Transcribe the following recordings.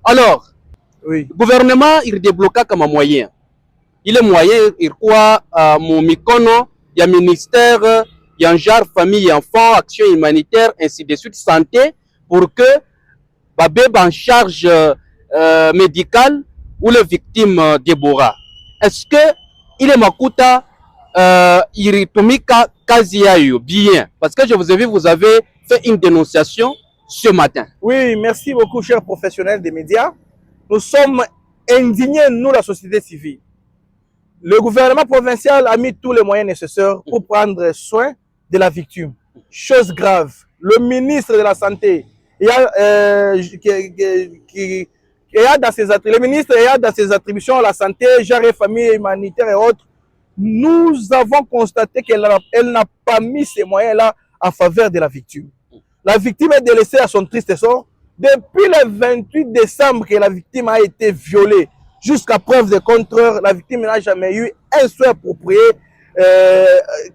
Alors, Oui. le gouvernement, il débloqua comme un moyen. Il est moyen, il croit à mon mikono, il y a ministère, il y a un genre famille, enfants, action humanitaire, ainsi de suite, santé, pour que Babé en charge médicale ou les victimes d'Ebola. Est-ce que il est Makuta Iritumika Kaziayo bien? Parce que je vous ai vu, vous avez fait une dénonciation ce matin. Oui, merci beaucoup, chers professionnels des médias. Nous sommes indignés, nous, la société civile. Le gouvernement provincial a mis tous les moyens nécessaires pour prendre soin de la victime. Chose grave. Le ministre de la Santé, le ministre a dans ses attributions la santé, genre et famille humanitaire et autres. Nous avons constaté qu'elle n'a pas mis ces moyens-là en faveur de la victime. La victime est délaissée à son triste sort. Depuis le 28 décembre que la victime a été violée, jusqu'à preuve de contraire, la victime n'a jamais eu un soin approprié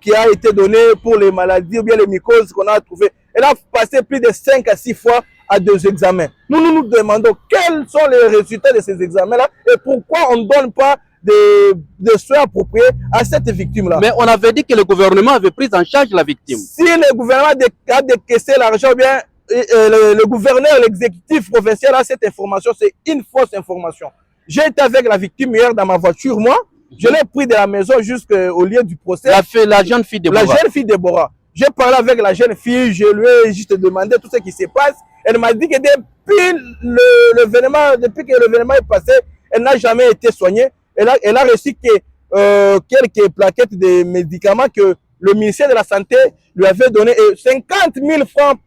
qui a été donné pour les maladies ou bien les mycoses qu'on a trouvées. Elle a passé plus de 5 à 6 fois à 2 examens. Nous nous demandons quels sont les résultats de ces examens-là et pourquoi on ne donne pas de soins appropriés à cette victime-là. Mais on avait dit que le gouvernement avait pris en charge la victime. Si le gouvernement a décaissé l'argent, bien le gouverneur, l'exécutif provincial a cette information, c'est une fausse information. J'ai été avec la victime hier dans ma voiture, moi. Je l'ai pris de la maison jusqu'au lieu du procès. La jeune fille Déborah. La jeune fille Déborah. J'ai parlé avec la jeune fille, je lui ai juste demandé tout ce qui se passe. Elle m'a dit que depuis que l'événement est passé, elle n'a jamais été soignée. Elle a reçu quelques plaquettes de médicaments que le ministère de la Santé lui avait donné 50 000 francs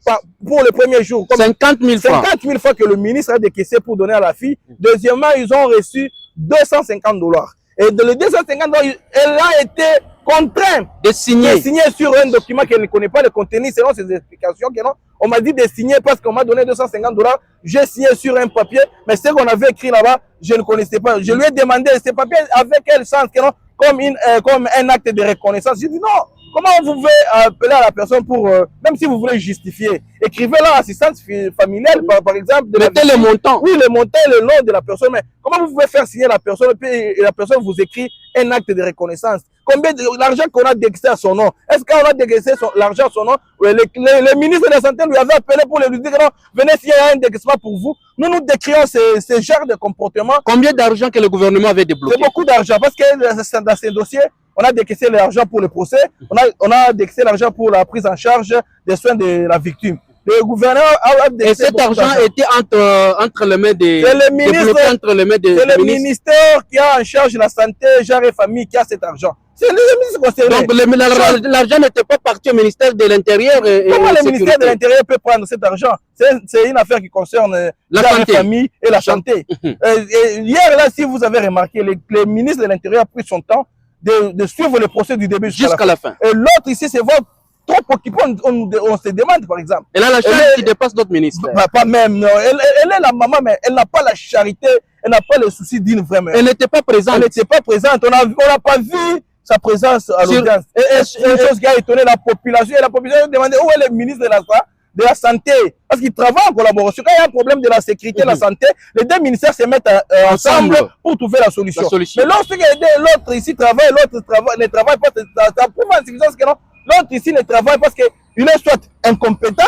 pour le premier jour. 50 000 francs. 50 000 francs que le ministre a décaissé pour donner à la fille. Deuxièmement, ils ont reçu 250 $. Et de les 250 $, elle a été contrainte de signer sur un document qu'elle ne connaît pas le contenu selon ses explications. On m'a dit de signer parce qu'on m'a donné 250 $. J'ai signé sur un papier, mais ce qu'on avait écrit là-bas, je ne connaissais pas. Je lui ai demandé ce papier avec quel sens, comme un acte de reconnaissance. J'ai dit non. Comment vous pouvez appeler à la personne pour, même si vous voulez justifier, écrivez là assistance familiale, par exemple. Mettez le montant. Oui, le montant et le nom de la personne. Mais comment vous pouvez faire signer la personne et la personne vous écrit un acte de reconnaissance? Combien l'argent qu'on a décaissé à son nom? Est-ce qu'on a décaissé l'argent à son nom? Le ministre de la Santé lui avait appelé pour lui dire non, venez signer un décaissement pour vous. Nous décrions ce genre de comportement. Combien d'argent que le gouvernement avait débloqué? C'est beaucoup d'argent parce que dans ces dossiers, on a décaissé l'argent pour le procès, on a décaissé l'argent pour la prise en charge des soins de la victime. Le gouverneur a décaissé. Et cet argent était entre les mains des. C'est le ministère qui a en charge la santé, genre et famille qui a cet argent. C'est le ministre concerné. Donc l'argent n'était pas parti au ministère de l'Intérieur. Comment le ministère de l'Intérieur peut prendre cet argent? C'est une affaire qui concerne la famille et la santé. Hier, là, si vous avez remarqué, le ministre de l'Intérieur a pris son temps de suivre le procès du début jusqu'à la fin. Et l'autre ici, c'est voir trop occupé, on se demande par exemple. Elle a la charité qui dépasse notre ministère. Pas même, non. Elle est la maman, mais elle n'a pas la charité, elle n'a pas le souci d'une vraie mère. Elle n'était pas présente. Elle n'était pas présente, on n'a pas vu sa présence à l'audience. Et une chose qui a étonné la population, et la population a demandé où est le ministre de la Santé, parce qu'ils travaillent en collaboration. Quand il y a un problème de la sécurité, de la santé, les deux ministères se mettent ensemble pour trouver la solution. Mais lorsque l'autre ici travaille, l'autre ne travaille pas, ça prouve en suffisance que non. L'autre ici ne travaille parce qu'il est soit incompétent,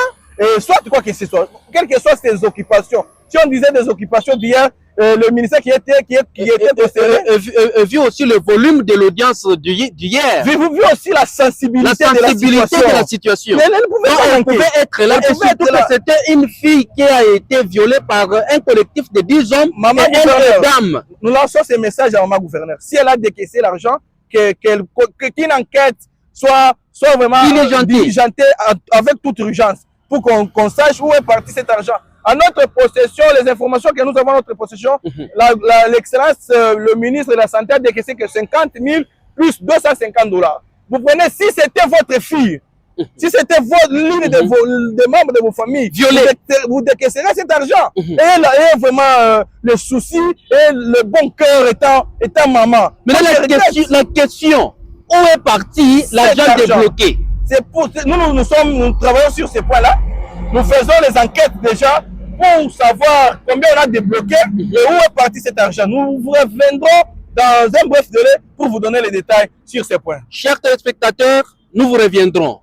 soit quoi que ce soit, quelles que soient ses occupations. Si on disait des occupations d'hier, le ministère qui était concerné. Vu aussi le volume de l'audience d'hier. Vu aussi la sensibilité de la situation. Elle pouvait être là. Et surtout que c'était une fille qui a été violée par un collectif de 10 hommes et dames. Nous lançons ce message à Maman Gouverneur. Si elle a décaissé l'argent, qu'une enquête soit vraiment diligentée avec toute urgence pour qu'on sache où est parti cet argent. À notre possession, les informations que nous avons à notre possession, l'excellence, le ministre de la Santé a décaissé que 50 000 plus 250 $. Vous prenez, si c'était votre fille, si c'était l'une des membres de vos familles, vous décaisserez cet argent. Et vraiment, le souci et le bon cœur étant maman. Mais la question, où est parti l'argent débloqué? Nous travaillons sur ce point-là. Nous faisons les enquêtes déjà pour savoir combien on a débloqué et où est parti cet argent. Nous vous reviendrons dans un bref délai pour vous donner les détails sur ces points. Chers téléspectateurs, nous vous reviendrons.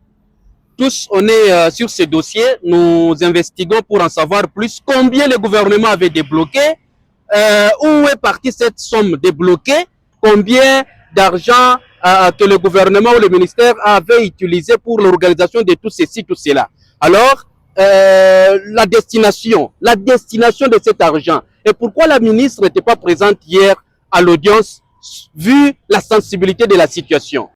Tous, on est sur ce dossier. Nous investiguons pour en savoir plus. Combien le gouvernement avait débloqué, où est partie cette somme débloquée, combien d'argent que le gouvernement ou le ministère avait utilisé pour l'organisation de tout ceci, tout cela. Alors, la destination de cet argent. Et pourquoi la ministre n'était pas présente hier à l'audience, vu la sensibilité de la situation?